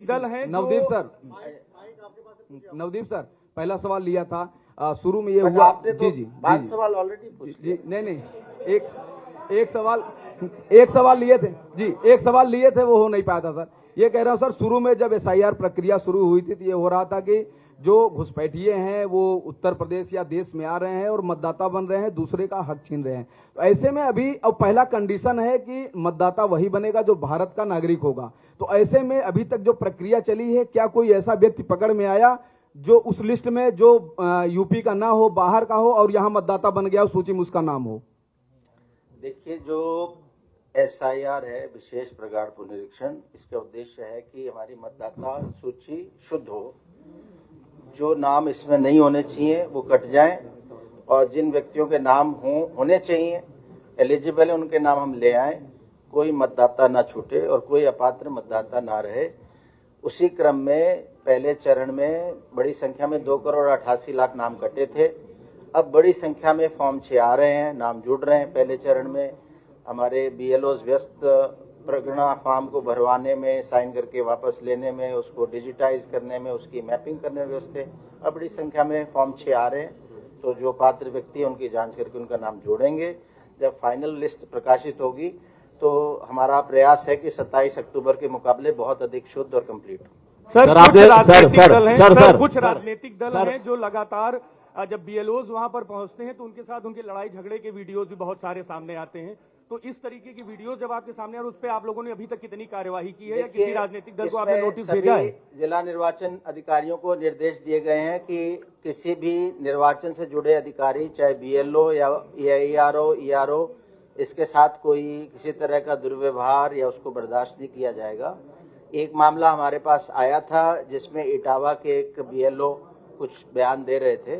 दल है नवदीप सर पहला सवाल लिया था शुरू में ये हुआ। आपने तो जी पांच सवाल ऑलरेडी पूछ जी नहीं एक सवाल लिए थे जी, एक सवाल लिए थे वो हो नहीं पाया था सर। ये कह रहा हूं सर, शुरू में जब SIR प्रक्रिया शुरू हुई थी तो ये हो रहा था कि जो घुसपैठिए हैं वो उत्तर प्रदेश या देश में आ रहे हैं और मतदाता बन रहे हैं, दूसरे का हक छीन रहे हैं। तो ऐसे में अभी अब पहला कंडीशन है कि मतदाता वही बनेगा जो भारत का नागरिक होगा। तो ऐसे में अभी तक जो प्रक्रिया चली है, क्या कोई ऐसा व्यक्ति पकड़ में आया जो उस लिस्ट में जो यूपी का ना हो, बाहर का हो और यहाँ मतदाता बन गया, सूची में उसका नाम हो? देखिए, जो SIR है, विशेष प्रगाढ़ पुनरीक्षण, इसका उद्देश्य है कि हमारी मतदाता सूची शुद्ध हो। जो नाम इसमें नहीं होने चाहिए वो कट जाएं और जिन व्यक्तियों के नाम होने चाहिए, एलिजिबल है, उनके नाम हम ले आएं। कोई मतदाता ना छूटे और कोई अपात्र मतदाता ना रहे। उसी क्रम में पहले चरण में बड़ी संख्या में 2,88,00,000 नाम कटे थे। अब बड़ी संख्या में फॉर्म 6 आ रहे हैं, नाम जुड़ रहे हैं। पहले चरण में हमारे BLOs व्यस्त प्रगणना फॉर्म को भरवाने में, साइन करके वापस लेने में, उसको डिजिटाइज करने में, उसकी मैपिंग करने में व्यस्त थे। अब बड़ी संख्या में फॉर्म 6 आ रहे हैं, तो जो पात्र व्यक्ति है उनकी जांच करके उनका नाम जोड़ेंगे। जब फाइनल लिस्ट प्रकाशित होगी तो हमारा प्रयास है कि 27 अक्टूबर के मुकाबले बहुत अधिक शुद्ध और कंप्लीट हो। कुछ राजनीतिक दल हैं जो लगातार जब BLOs वहां पर पहुंचते हैं तो उनके साथ उनके लड़ाई झगड़े के वीडियोस भी बहुत सारे सामने आते हैं। तो इस तरीके की वीडियोस जब आपके सामने और उस पर आप लोगों ने अभी तक कितनी कार्यवाही की है या किसी राजनीतिक दल को आपने नोटिस भेजा है? जिला निर्वाचन अधिकारियों को निर्देश दिए गए हैं कि किसी भी निर्वाचन से जुड़े अधिकारी, चाहे BLO या ERO, ERO, इसके साथ कोई किसी तरह का दुर्व्यवहार या उसको बर्दाश्त नहीं किया जाएगा। एक मामला हमारे पास आया था जिसमें इटावा के एक BLO कुछ बयान दे रहे थे।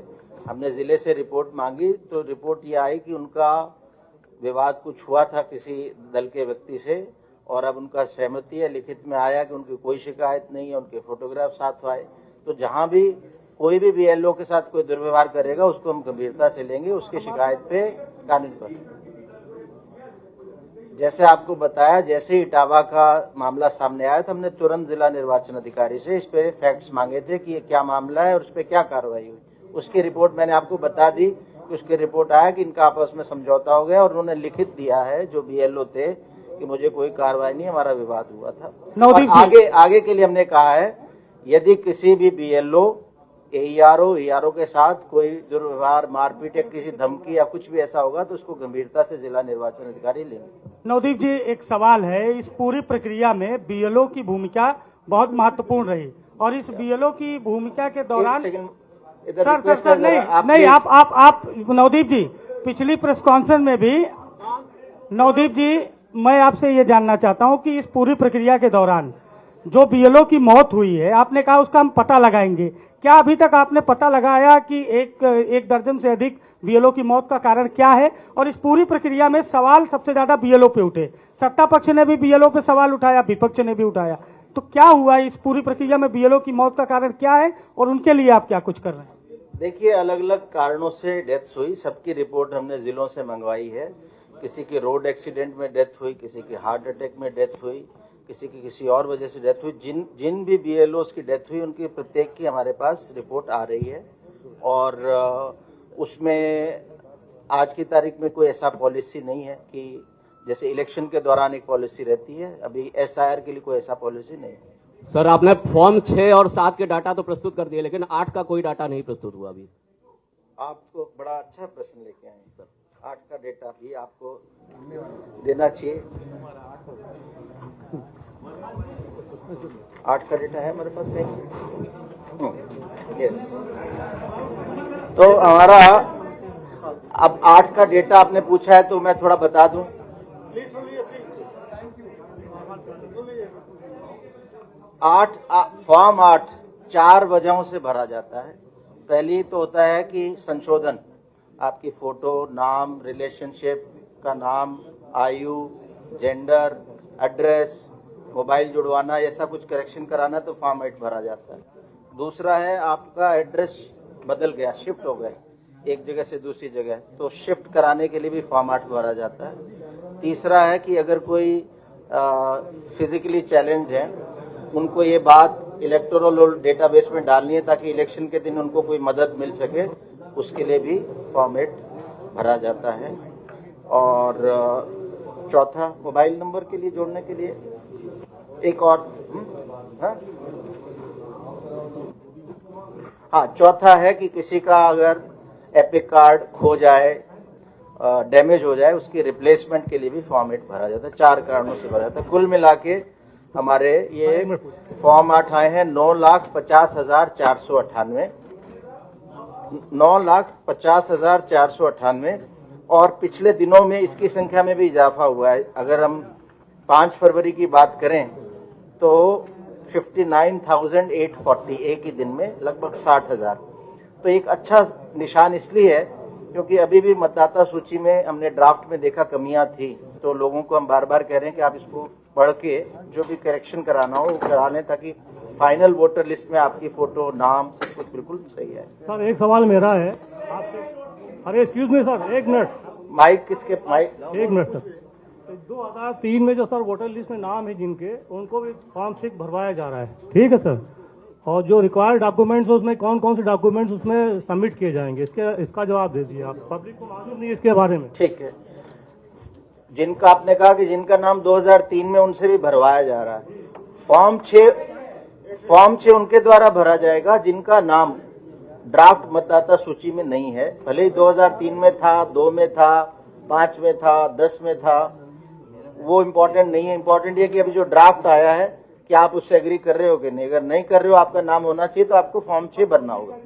हमने जिले से रिपोर्ट मांगी तो रिपोर्ट ये आई कि उनका विवाद कुछ हुआ था किसी दल के व्यक्ति से और अब उनका सहमति है, लिखित में आया कि उनकी कोई शिकायत नहीं है, उनके फोटोग्राफ साथ आए। तो जहां भी कोई भी BLO के साथ कोई दुर्व्यवहार करेगा उसको हम गंभीरता से लेंगे, उसकी शिकायत पे कानून पर। जैसे आपको बताया, जैसे इटावा का मामला सामने आया था, हमने तुरंत जिला निर्वाचन अधिकारी से इस पे फैक्ट्स मांगे थे कि ये क्या मामला है और उस पर क्या कार्रवाई हुई। उसकी रिपोर्ट मैंने आपको बता दी कि उसकी रिपोर्ट आया कि इनका आपस में समझौता हो गया और उन्होंने लिखित दिया है जो BLO थे कि मुझे कोई कार्रवाई नहीं, हमारा विवाद हुआ था। और आगे के लिए हमने कहा है, यदि किसी भी BLO, ERO के साथ कोई दुर्व्यवहार, मारपीट या किसी धमकी या कुछ भी ऐसा होगा तो उसको गंभीरता से जिला निर्वाचन अधिकारी लेंगे। नवदीप जी, एक सवाल है, इस पूरी प्रक्रिया में BLO की भूमिका बहुत महत्वपूर्ण रही और इस BLO की भूमिका के दौरान सर नहीं आप नवदीप जी, पिछली प्रेस कॉन्फ्रेंस में भी नवदीप जी, मैं आपसे ये जानना चाहता हूं कि इस पूरी प्रक्रिया के दौरान जो BLO की मौत हुई है, आपने कहा उसका हम पता लगाएंगे। क्या अभी तक आपने पता लगाया कि एक दर्जन से अधिक BLO की मौत का कारण क्या है? और इस पूरी प्रक्रिया में सवाल सबसे ज्यादा BLO पे उठे, सत्ता पक्ष ने भी BLO पे सवाल उठाया, विपक्ष ने भी उठाया। तो क्या हुआ इस पूरी प्रक्रिया में? BLO की मौत का कारण क्या है और उनके लिए आप क्या कुछ कर रहे हैं? देखिए, अलग अलग कारणों से डेथ्स हुई, सबकी रिपोर्ट हमने जिलों से मंगवाई है। किसी की रोड एक्सीडेंट में डेथ हुई, किसी की हार्ट अटैक में डेथ हुई, किसी की किसी और वजह से डेथ हुई। जिन भी BLOs की डेथ हुई उनकी प्रत्येक की हमारे पास रिपोर्ट आ रही है और उसमें आज की तारीख में कोई ऐसा पॉलिसी नहीं है कि जैसे इलेक्शन के दौरान एक पॉलिसी रहती है, अभी SIR के लिए कोई ऐसा पॉलिसी नहीं है। सर, आपने फॉर्म 6 और 7 के डाटा तो प्रस्तुत कर दिए, लेकिन 8 का कोई डाटा नहीं प्रस्तुत हुआ अभी। आपको बड़ा अच्छा प्रश्न लेके आए सर। 8 का डेटा भी आपको देना चाहिए। 8 का डेटा है हमारे पास नहीं। यस, तो हमारा अब 8 का डेटा आपने पूछा है तो मैं थोड़ा बता दूं। फॉर्म 8 4 वजहों से भरा जाता है। पहली तो होता है कि संशोधन, आपकी फोटो, नाम, रिलेशनशिप का नाम, आयु, जेंडर, एड्रेस, मोबाइल जुड़वाना, ऐसा कुछ करेक्शन कराना तो फॉर्म 8 भरा जाता है। दूसरा है आपका एड्रेस बदल गया, शिफ्ट हो गए एक जगह से दूसरी जगह, तो शिफ्ट कराने के लिए भी फॉर्म 8 भरा जाता है। तीसरा है कि अगर कोई फिजिकली चैलेंज है उनको ये बात इलेक्टोरल डेटाबेस में डालनी है ताकि इलेक्शन के दिन उनको कोई मदद मिल सके, उसके लिए भी फॉर्म 8 भरा जाता है। और चौथा, मोबाइल नंबर के लिए जोड़ने के लिए एक और हाँ, चौथा है कि किसी का अगर एपिक कार्ड खो जाए, डैमेज हो जाए, उसकी रिप्लेसमेंट के लिए भी फॉर्म 8 भरा जाता है। 4 कारणों से भरा जाता है। कुल मिला के हमारे ये फॉर्म 8 आए हैं 9,50,498, 9,50,498, और पिछले दिनों में इसकी संख्या में भी इजाफा हुआ है। अगर हम 5 फरवरी की बात करें तो 59,840 एक ही दिन में, लगभग 60,000। तो एक अच्छा निशान इसलिए है क्योंकि अभी भी मतदाता सूची में हमने ड्राफ्ट में देखा कमियां थी, तो लोगों को हम बार बार कह रहे हैं कि आप इसको पढ़ के जो भी करेक्शन कराना हो वो करा लें ताकि फाइनल वोटर लिस्ट में आपकी फोटो, नाम, सब कुछ बिल्कुल सही है। सर एक सवाल मेरा है आपसे। अरे एक्सक्यूज मी सर, एक मिनट। माइक किसके? माइक एक मिनट सर। 2003 में जो सर वोटर लिस्ट में नाम है जिनके, उनको भी फॉर्म 6 भरवाया जा रहा है, ठीक है सर। और जो रिक्वायर्ड डॉक्यूमेंट्स उसमें कौन कौन से डॉक्यूमेंट्स उसमें सबमिट किए जाएंगे, इसका जवाब दे दीजिए आप। पब्लिक को मालूम नहीं इसके बारे में। ठीक है। जिनका आपने कहा कि जिनका नाम 2003 में, उनसे भी भरवाया जा रहा है। फॉर्म 6 उनके द्वारा भरा जाएगा जिनका नाम ड्राफ्ट मतदाता सूची में नहीं है, भले ही 2003 में था, 2 में था, 5 में था, 10 में था, वो इम्पोर्टेंट नहीं है। इम्पोर्टेंट ये कि अभी जो ड्राफ्ट आया है कि आप उससे एग्री कर रहे हो कि नहीं। अगर नहीं कर रहे हो, आपका नाम होना चाहिए, तो आपको फॉर्म 6 भरना होगा।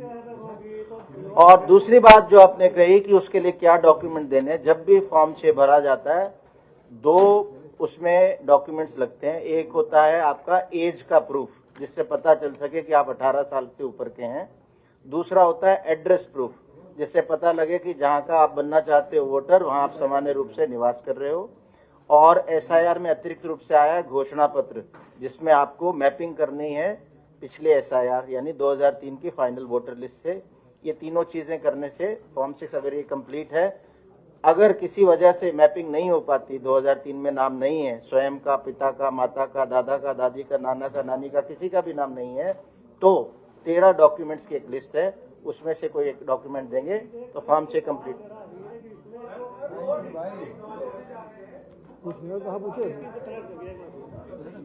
और दूसरी बात जो आपने कही कि उसके लिए क्या डॉक्यूमेंट देने, जब भी फॉर्म 6 भरा जाता है 2 उसमें डॉक्यूमेंट्स लगते हैं। एक होता है आपका एज का प्रूफ, जिससे पता चल सके कि आप 18 साल से ऊपर के हैं। दूसरा होता है एड्रेस प्रूफ, जिससे पता लगे कि जहां का आप बनना चाहते हो वोटर, वहां आप सामान्य रूप से निवास कर रहे हो। और एसआईआर में अतिरिक्त रूप से आया है घोषणा पत्र, जिसमें आपको मैपिंग करनी है पिछले एसआईआर यानी 2003 की फाइनल वोटर लिस्ट से। ये तीनों चीजें करने से फॉर्म 6 अगर ये कंप्लीट है, अगर किसी वजह से मैपिंग नहीं हो पाती, 2003 में नाम नहीं है, स्वयं का, पिता का, माता का, दादा का, दादी का, नाना का, नानी का, किसी का भी नाम नहीं है, तो 13 डॉक्यूमेंट्स की एक लिस्ट है, उसमें से कोई एक डॉक्यूमेंट देंगे तो फॉर्म 6 कंप्लीट।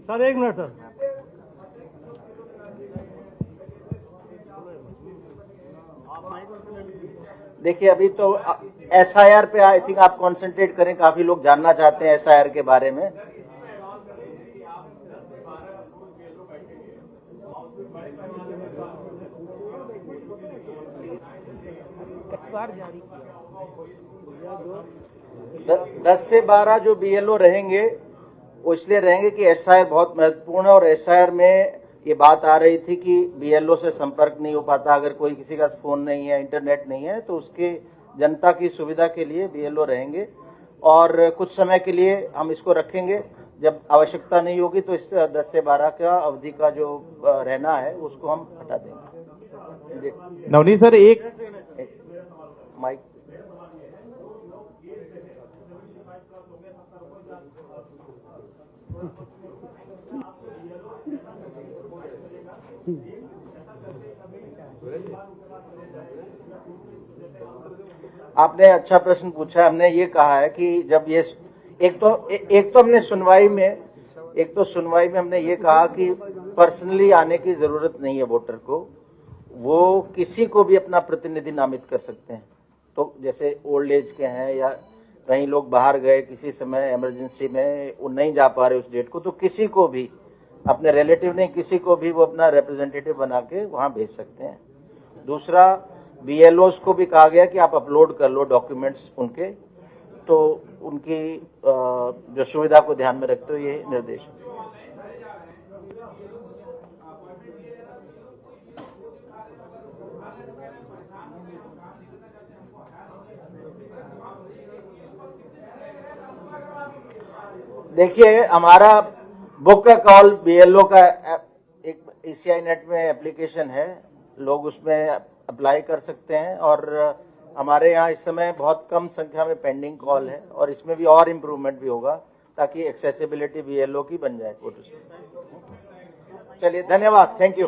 सर एक मिनट सर। देखिए, अभी तो एसआईआर पे आई थिंक आप कंसंट्रेट करें, काफी लोग जानना चाहते हैं एसआईआर के बारे में। दस से 12 जो बीएलओ रहेंगे वो इसलिए रहेंगे कि एसआईआर बहुत महत्वपूर्ण है। और एसआईआर में ये बात आ रही थी कि बीएलओ से संपर्क नहीं हो पाता, अगर कोई किसी का फोन नहीं है, इंटरनेट नहीं है, तो उसके जनता की सुविधा के लिए बीएलओ रहेंगे। और कुछ समय के लिए हम इसको रखेंगे, जब आवश्यकता नहीं होगी तो इस 10 से 12 का अवधि का जो रहना है उसको हम हटा देंगे। नवनीत सर, एक माइक। आपने अच्छा प्रश्न पूछा। हमने ये कहा है कि जब ये एक तो हमने सुनवाई में हमने ये कहा कि पर्सनली आने की जरूरत नहीं है वोटर को, वो किसी को भी अपना प्रतिनिधि नामित कर सकते हैं। तो जैसे ओल्ड एज के हैं या कहीं लोग बाहर गए किसी समय इमरजेंसी में, वो नहीं जा पा रहे उस डेट को, तो किसी को भी, अपने रिलेटिव नहीं, किसी को भी वो अपना रिप्रेजेंटेटिव बना के वहां भेज सकते हैं। दूसरा, बीएलओस को भी कहा गया कि आप अपलोड कर लो डॉक्यूमेंट्स उनके, तो उनकी जो सुविधा को ध्यान में रखते हुए ये निर्देश। देखिए, हमारा बुक का कॉल बीएलओ का एक ईसीआई नेट में एप्लीकेशन है, लोग उसमें अप्लाई कर सकते हैं। और हमारे यहाँ इस समय बहुत कम संख्या में पेंडिंग कॉल है और इसमें भी और इम्प्रूवमेंट भी होगा ताकि एक्सेसिबिलिटी बीएलओ की बन जाए फोटो से। चलिए, धन्यवाद, थैंक यू।